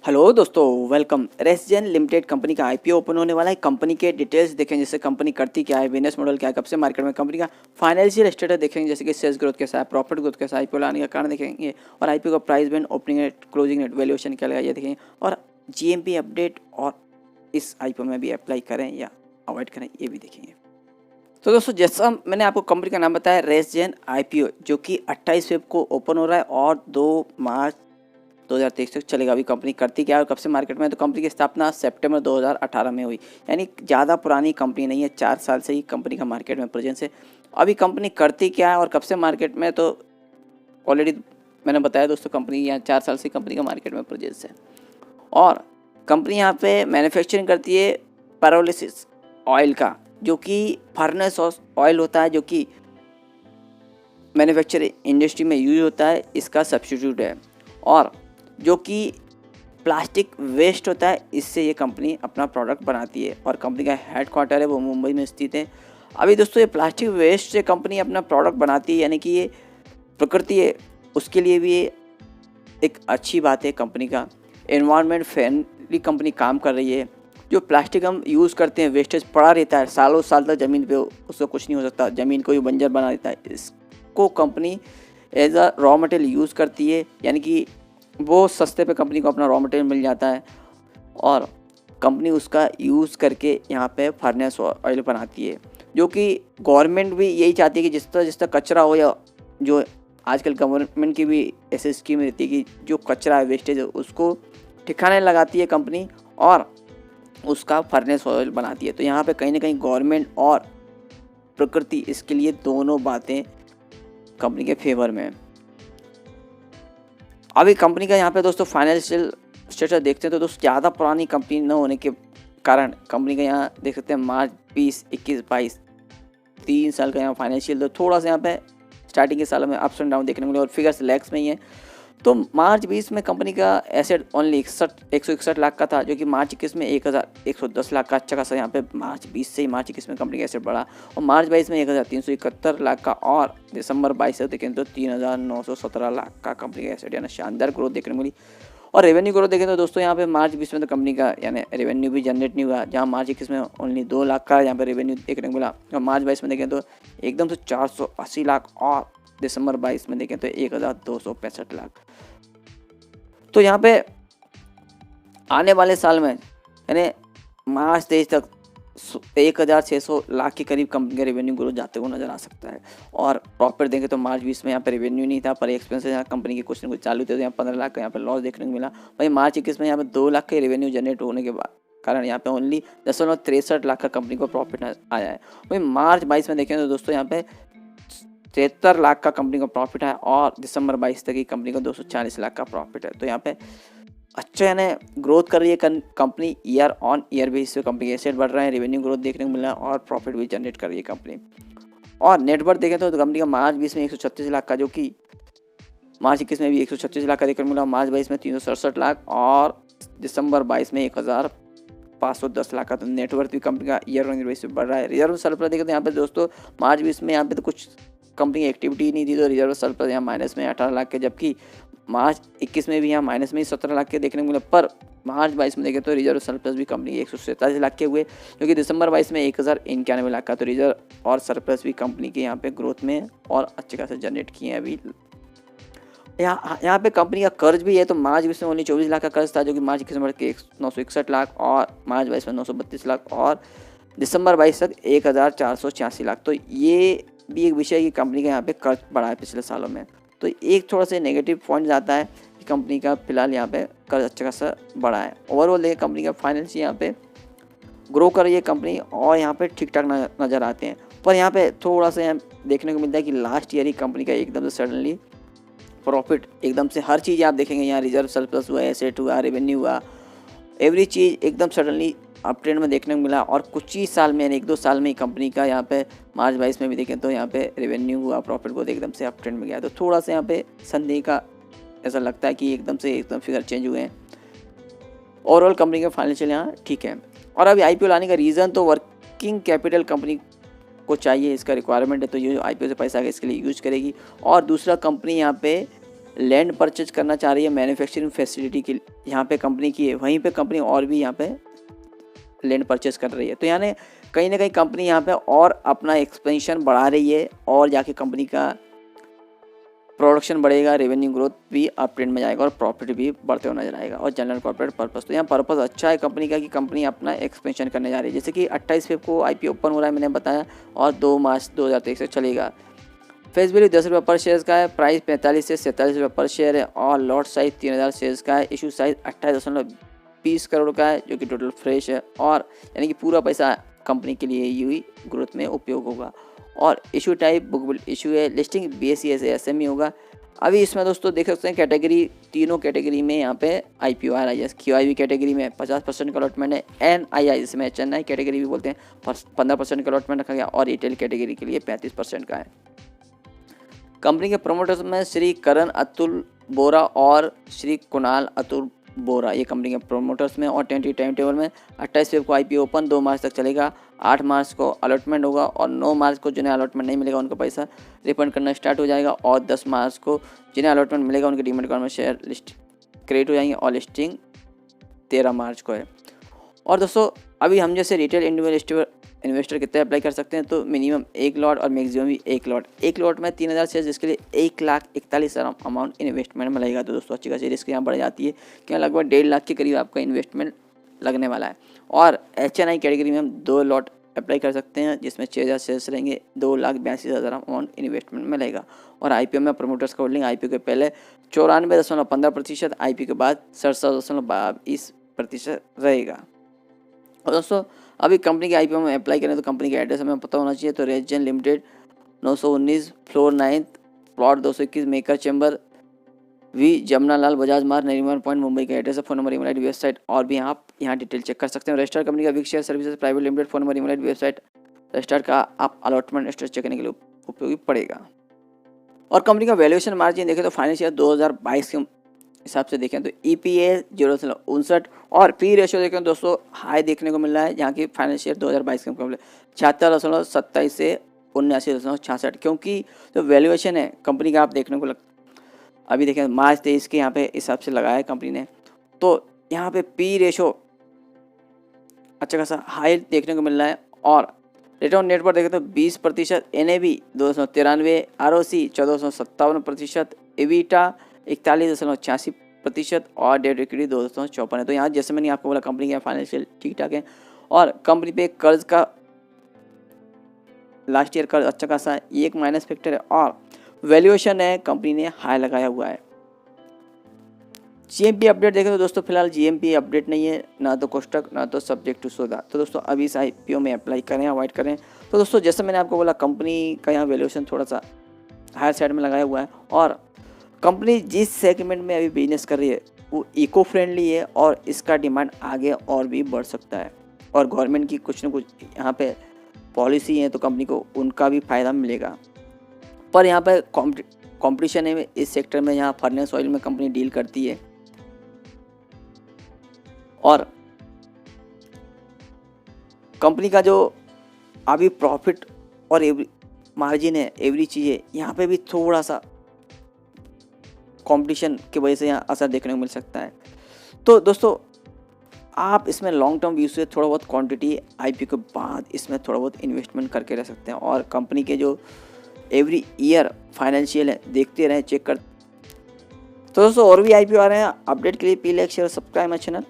Hello दोस्तों, welcome. रेसजेन limited company का IPO open होने वाला है। कंपनी के डिटेल्स देखेंगे, जैसे कंपनी करती क्या है, बिजनेस मॉडल क्या है, कब से मार्केट में, कंपनी का फाइनेंशियल स्टेटस देखेंगे, जैसे कि सेल्स ग्रोथ कैसा है, प्रॉफिट ग्रोथ कैसा है, आईपीओ लाने का कारण देखेंगे, और आईपीओ का price band, opening rate, closing rate, valuation क्या लगा ये देखेंगे, और जीएमपी अपडेट और इस आईपीओ में भी अप्लाई करें या अवॉइड करें ये भी देखेंगे। तो दोस्तों, जैसा मैंने आपको कंपनी का नाम बताया, रेसजेन आईपीओ, जो कि 28 फेब को ओपन हो रहा है और 2 मार्च 2023 तक चलेगा। अभी कंपनी करती क्या है और कब से मार्केट में है, तो कंपनी की स्थापना सितंबर 2018 में हुई, यानी ज़्यादा पुरानी कंपनी नहीं है। 4 साल से ही कंपनी का मार्केट में प्रेजेंस है। अभी कंपनी करती क्या है और कब से मार्केट में, तो ऑलरेडी मैंने बताया दोस्तों, कंपनी यहाँ 4 साल से कंपनी का मार्केट में प्रेजेंस है। और कंपनी यहाँ पे मैन्युफैक्चरिंग करती है पैरोलिसिस ऑयल का, जो कि फर्नेस ऑयल होता है, जो कि मैन्युफैक्चरिंग इंडस्ट्री में यूज होता है, इसका सब्स्टिट्यूट है। और जो कि प्लास्टिक वेस्ट होता है, इससे ये कंपनी अपना प्रोडक्ट बनाती है और कंपनी का हेडक्वार्टर है वो मुंबई में स्थित है। अभी दोस्तों, ये प्लास्टिक वेस्ट से कंपनी अपना प्रोडक्ट बनाती है, यानी कि ये प्रकृति है उसके लिए भी ये एक अच्छी बात है। कंपनी का एनवायरनमेंट फ्रेंडली कंपनी काम कर रही है। जो प्लास्टिक हम यूज़ करते हैं, वेस्टेज पड़ा रहता है सालों साल तक ज़मीन पे, उसका कुछ नहीं हो सकता, ज़मीन को ही बंजर बना देता है। इसको company as a raw material use करती है, यानी कि वो सस्ते पे कंपनी को अपना रॉ मटेरियल मिल जाता है और कंपनी उसका यूज़ करके यहाँ पे फर्नेस ऑयल बनाती है। जो कि गवर्नमेंट भी यही चाहती है कि जिस तरह कचरा हो, या जो आजकल गवर्नमेंट की भी ऐसी स्कीम रहती है कि जो कचरा है, वेस्टेज है, उसको ठिकाने लगाती है कंपनी और उसका फर्नेस ऑयल बनाती है। तो यहाँ पे कहीं ना कहीं गवर्नमेंट और प्रकृति, इसके लिए दोनों बातें कंपनी के फेवर में है। अभी कंपनी का यहाँ पे दोस्तों फाइनेंशियल स्टेटस देखते हैं, तो दोस्तों ज़्यादा पुरानी कंपनी न होने के कारण कंपनी का यहाँ देख सकते हैं मार्च 20, 21, 22 3 साल का यहाँ फाइनेंशियल, तो थोड़ा सा यहाँ पे स्टार्टिंग के सालों में अप्स एंड डाउन देखने को मिले और फिगर्स लैक्स में ही है। तो मार्च 20 में कंपनी का एसेट ओनली 161 लाख का था, जो कि मार्च 21 में 1110 लाख का अच्छा खासा यहाँ पे मार्च 20 से ही मार्च 21 में कंपनी का एसेट बढ़ा, और मार्च 22 में 1371 लाख का, और दिसंबर 22 से देखें तो 3917 लाख का कंपनी का एसेट, यानी शानदार ग्रोथ देखने को मिली। और रेवेन्यू ग्रोथ देखें तो दोस्तों यहाँ पे मार्च 20 में तो कंपनी का यानी रेवेन्यू भी जनरेट नहीं हुआ, जहाँ मार्च 21 में ओनली 2 लाख का यहाँ पे रेवेन्यू देखने को मिला, और मार्च 22 में देखें तो एकदम से 480 लाख, और दिसंबर 22 में देखें तो 1265 लाख। तो यहाँ पे आने वाले साल में यानी मार्च 23 तक 1600 लाख के करीब कंपनी का रेवेन्यू ग्रोथ जाते हुए नजर आ सकता है। और प्रॉफिट देंगे तो मार्च 20 में यहाँ पे रेवेन्यू नहीं था, पर एक्सपेंसेस यहाँ कंपनी के कुछ न कुछ चालू थे, तो यहाँ 15 लाख का यहाँ पे लॉस देखने को मिला। वही मार्च 21 में यहाँ पे 2 लाख के रेवेन्यू जनरेट होने के बाद कारण यहाँ पे ओनली 10.63 लाख का कंपनी को प्रॉफिट आया है। वही मार्च 22 में देखें तो दोस्तों यहाँ पे 73 लाख का कंपनी का प्रॉफिट है, और दिसंबर 22 तक ही कंपनी को 240 लाख का प्रॉफिट है। तो यहाँ पे अच्छा यानी ग्रोथ कर रही है company, year on year basis पे कंपनी के एसेट बढ़ रहे हैं, रेवेन्यू ग्रोथ देखने को मिल रहा है, और प्रॉफिट भी जनरेट कर रही है कंपनी। और नेटवर्थ देखें तो कंपनी का मार्च 20 में 136 लाख का, जो कि मार्च 21 में भी 136 लाख का देखने को मिला, मार्च 22 में 367 लाख, और दिसंबर 22 में 1510 लाख का। तो नेटवर्थ भी कंपनी का ईयर ऑन ईयर बेसिस पे बढ़ रहा है। रिजर्व सरप्लस देखें तो यहाँ पे दोस्तों मार्च 20 में यहाँ पे तो कुछ कंपनी एक्टिविटी नहीं थी, तो रिजर्व सरप्लस यहाँ माइनस में 18 लाख के, जबकि मार्च 21 में भी यहाँ माइनस में ही 17 लाख के देखने को मिले। पर मार्च 22 में देखें तो रिजर्व सरप्लस भी कंपनी के 147 लाख के हुए, जो कि दिसंबर 22 में 1091 लाख का। तो रिजर्व और सरप्लस भी कंपनी के यहाँ पे ग्रोथ में और अच्छे खासे जनरेट किए हैं। अभी यहाँ पे कंपनी का कर्ज भी है, तो मार्च 20 में ओनली 24 लाख का कर्ज था, जो कि मार्च 21 में बढ़ के 961 लाख, और मार्च 22 में 932 लाख, और दिसंबर 22 तक 1486 लाख। तो ये भी एक विषय है कि कंपनी का यहाँ पे कर्ज बढ़ा है पिछले सालों में। तो एक थोड़ा सा नेगेटिव पॉइंट आता है कि कंपनी का फिलहाल यहाँ पे कर्ज अच्छा खासा बढ़ा है। ओवरऑल देखिए कंपनी का फाइनेंस यहाँ पे ग्रो कर रही है कंपनी, और यहाँ पे ठीक ठाक नज़र आते हैं। पर यहाँ पे थोड़ा सा यहाँ देखने को मिलता है कि लास्ट ईयर ही कंपनी का एकदम से सडनली प्रॉफिट, एकदम से हर चीज़ आप देखेंगे, यहाँ रिजर्व सरप्लस हुआ, एसेट हुआ, रेवेन्यू हुआ, एवरी चीज़ एकदम सडनली अप ट्रेंड में देखने को मिला। और कुछ ही साल में, 1-2 साल में ही कंपनी का यहाँ पे मार्च 22 में भी देखें तो यहाँ पे रेवेन्यू हुआ, प्रॉफिट को एकदम से अप ट्रेंड में गया। तो थोड़ा सा यहाँ पे संदेह का ऐसा लगता है कि एकदम फिगर चेंज हुए हैं। ओवरऑल कंपनी का फाइनेंशियल यहाँ ठीक है। और अभी आईपीओ लाने का रीज़न तो वर्किंग कैपिटल कंपनी को चाहिए, इसका रिक्वायरमेंट है, तो ये आईपीओ से पैसा आगे इसके लिए यूज करेगी। और दूसरा, कंपनी यहाँ पे लैंड परचेज करना चाह रही है मैन्युफैक्चरिंग फैसिलिटी की, यहाँ पे कंपनी की है, वहीं पे कंपनी और भी यहाँ पे लैंड परचेज कर रही है। तो यानी कहीं ना कहीं कंपनी यहाँ पे और अपना एक्सपेंशन बढ़ा रही है और जाके कंपनी का प्रोडक्शन बढ़ेगा, रेवेन्यू ग्रोथ भी अप ट्रेंड में जाएगा और प्रॉफिट भी बढ़ते हुए नजर आएगा। और जनरल कॉर्पोरेट पर्पस, तो यहाँ पर्पस अच्छा है कंपनी का कि कंपनी अपना एक्सपेंशन करने जा रही है। जैसे कि 28 फेब को आईपीओ ओपन हो रहा है मैंने बताया, और 2 मार्च 2023 से चलेगा। फेस वैल्यू 10 रुपये पर शेयर का है, प्राइस 45 से 47 रुपये पर शेयर है, और लॉट साइज 3000 शेयर्स का है। इशू साइज 28.20 करोड़ का है, जो कि टोटल फ्रेश है, और यानी कि पूरा पैसा कंपनी के लिए यूई ग्रोथ में उपयोग होगा। और इशू टाइप बुकबिल इशू है, लिस्टिंग BSE से SME होगा। अभी इसमें दोस्तों देख सकते हैं कैटेगरी, तीनों कैटेगरी में यहाँ पे IPO आ रहा है। QIB कैटेगरी में 50% का अलॉटमेंट है, NII जिसमें चेन्नई कैटेगरी भी बोलते हैं 15% का अलॉटमेंट रखा गया, और रिटेल कैटेगरी के लिए 35% का है। कंपनी के प्रोमोटर्स में श्री करण अतुल बोरा और श्री कुणाल अतुल बोरा, ये कंपनी के प्रोमोटर्स में। और टेंटेटिव टाइम टेबल में 28 फेब को IPO ओपन, 2 मार्च तक चलेगा, 8 मार्च को अलॉटमेंट होगा, और 9 मार्च को जिन्हें अलॉटमेंट नहीं मिलेगा उनका पैसा रिफंड करना स्टार्ट हो जाएगा, और 10 मार्च को जिन्हें अलॉटमेंट मिलेगा उनके डीमैट अकाउंट में शेयर लिस्ट क्रिएट हो जाएंगे, और लिस्टिंग 13 मार्च को है। और दोस्तों अभी हम जैसे रिटेल इन्वेस्टर कितने अप्लाई कर सकते हैं, तो मिनिमम 1 लॉट और मैक्सिमम भी 1 लॉट। 1 लॉट में 3000 शेयर, जिसके लिए 1,41,000 अमाउंट इन्वेस्टमेंट में लगेगा। तो दोस्तों अच्छी खासी रिस्क यहाँ बढ़ जाती है, क्या लगभग 1.5 लाख के करीब आपका इन्वेस्टमेंट लगने वाला है। और HNI कैटेगरी में हम 2 लॉट अप्लाई कर सकते हैं, जिसमें 6000 शेयर्स रहेंगे, 2,82,000 अमाउंट इन्वेस्टमेंट में लगेगा। और IPO में प्रमोटर्स का होल्डिंग IPO के पहले 94.15%, IPO के बाद 67.22% रहेगा। और दोस्तों अभी कंपनी के IPO में अप्लाई करें तो कंपनी का एड्रेस हमें पता होना चाहिए। तो resident limited 919 floor 9 plot 221 Maker Chamber V Jamnalal Bajaj Marg Nariman Point Mumbai का एड्रेस है। Phone number, email ID, website और भी आप यहाँ डिटेल चेक कर सकते हैं। रजिस्टर्ड कंपनी का विक share services private limited, phone number, email ID, website, registered का आप अलॉटमेंट स्टेटस चेक करने के लिए उपयोगी पड़ेगा। और कंपनी का वैल्यूएशन मार्जिन देखें तो फाइनेंशियल 2022 के हिसाब से देखें तो EPS 0.59 और पी रेशियो देखें दोस्तों हाई देखने को मिल रहा है, जहाँ की फाइनेंशियल 2022 के मुकाबले 76.27 से 79.66, क्योंकि जो वैल्यूएशन है कंपनी का आप देखने को अभी देखें मार्च 23 के यहाँ पे हिसाब से लगाया है कंपनी ने, तो यहाँ पे पी रेशो अच्छा खासा हाई देखने को मिल रहा है। और रिटर्न ऑन नेट पर देखें तो 20%, NAV 293, ROC 1457%, EBITDA 41.86% और डेट इक्विटी 254 है। तो यहाँ जैसे मैंने आपको बोला कंपनी के फाइनेंशियल ठीक ठाक है, और कंपनी पे कर्ज का लास्ट ईयर कर्ज अच्छा खासा है, ये एक माइनस फैक्टर है, और वैल्यूएशन है कंपनी ने हाई लगाया हुआ है। GMP अपडेट देखें तो दोस्तों फिलहाल GMP अपडेट नहीं है, ना तो कोष्टक ना तो सब्जेक्ट टू सौदा। तो दोस्तों अभी इस IPO में अप्लाई करें, अवॉइड करें। तो दोस्तों जैसे मैंने आपको बोला कंपनी का यहाँ वैल्यूएशन थोड़ा सा हायर साइड में लगाया हुआ है, और कंपनी जिस सेगमेंट में अभी बिजनेस कर रही है वो इको फ्रेंडली है, और इसका डिमांड आगे और भी बढ़ सकता है। और गवर्नमेंट की कुछ न कुछ यहाँ पे पॉलिसी है, तो कंपनी को उनका भी फ़ायदा मिलेगा। पर यहाँ पर कंपटीशन है इस सेक्टर में, यहाँ फर्नेस ऑयल में कंपनी डील करती है, और कंपनी का जो अभी प्रॉफिट और मार्जिन है, एवरी चीज़ है, यहाँ पे भी थोड़ा सा कंपटीशन की वजह से यहाँ असर देखने को मिल सकता है। तो दोस्तों आप इसमें लॉन्ग टर्म व्यू से थोड़ा बहुत क्वांटिटी IPO के बाद इसमें थोड़ा बहुत इन्वेस्टमेंट करके रह सकते हैं, और कंपनी के जो एवरी ईयर फाइनेंशियल है देखते रहें, चेक कर। तो दोस्तों और भी IPO आ रहे हैं, अपडेट के लिए please like share subscribe my channel.